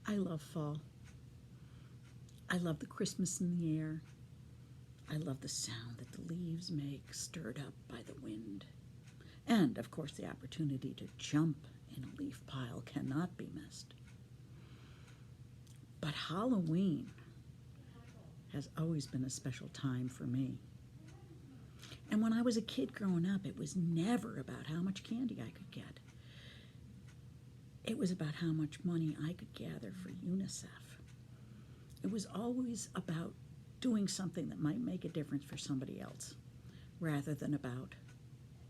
I love fall. I love the Christmas in the air. I love the sound that the leaves make, stirred up by the wind. And, of course, the opportunity to jump in a leaf pile cannot be missed. But Halloween has always been a special time for me. And when I was a kid growing up, it was never about how much candy I could get. It was about how much money I could gather for UNICEF. It was always about doing something that might make a difference for somebody else rather than about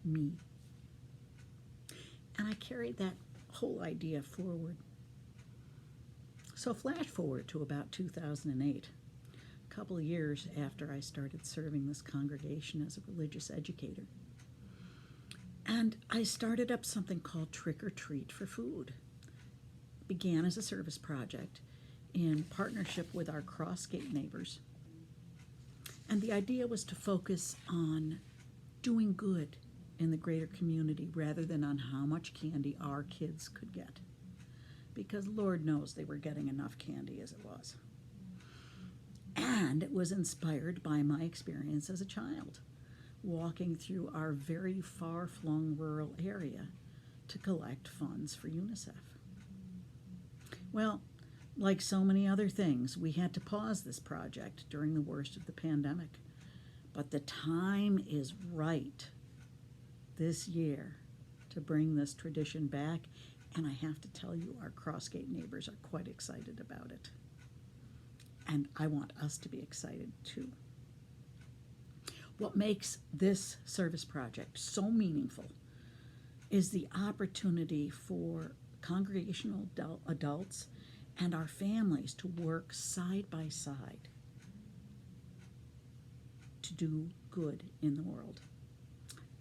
me. And I carried that whole idea forward. So flash forward to about 2008, a couple of years after I started serving this congregation as a religious educator. And I started up something called Trick or Treat for Food. It began as a service project in partnership with our Crossgate neighbors. And the idea was to focus on doing good in the greater community rather than on how much candy our kids could get. Because Lord knows they were getting enough candy as it was. And it was inspired by my experience as a child, walking through our very far-flung rural area to collect funds for UNICEF. Well, like so many other things, we had to pause this project during the worst of the pandemic. But the time is right this year to bring this tradition back, and I have to tell you, our Crossgate neighbors are quite excited about it. And I want us to be excited too. What makes this service project so meaningful is the opportunity for congregational adults and our families to work side by side to do good in the world.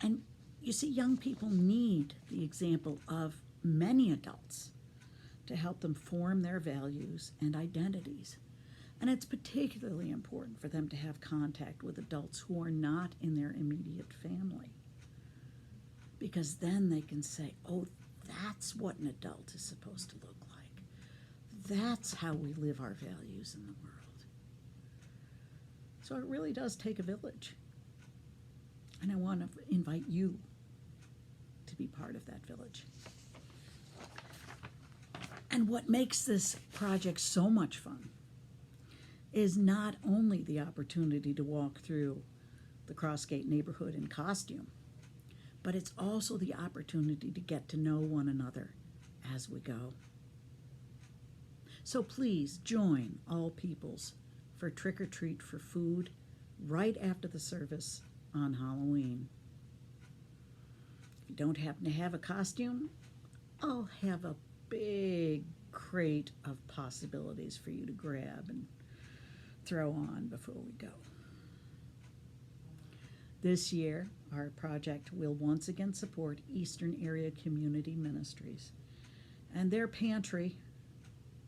And you see, young people need the example of many adults to help them form their values and identities. And it's particularly important for them to have contact with adults who are not in their immediate family. Because then they can say, oh, that's what an adult is supposed to look like. That's how we live our values in the world. So it really does take a village. And I want to invite you to be part of that village. And what makes this project so much fun is not only the opportunity to walk through the Crossgate neighborhood in costume, but it's also the opportunity to get to know one another as we go. So please join All Peoples for Trick or Treat for Food right after the service on Halloween. If you don't happen to have a costume, I'll have a big crate of possibilities for you to grab and throw on before we go. This year, our project will once again support Eastern Area Community Ministries, and their pantry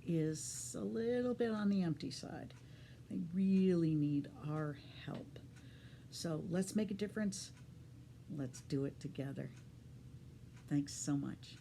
is a little bit on the empty side. They really need our help. So let's make a difference. Let's do it together. Thanks so much.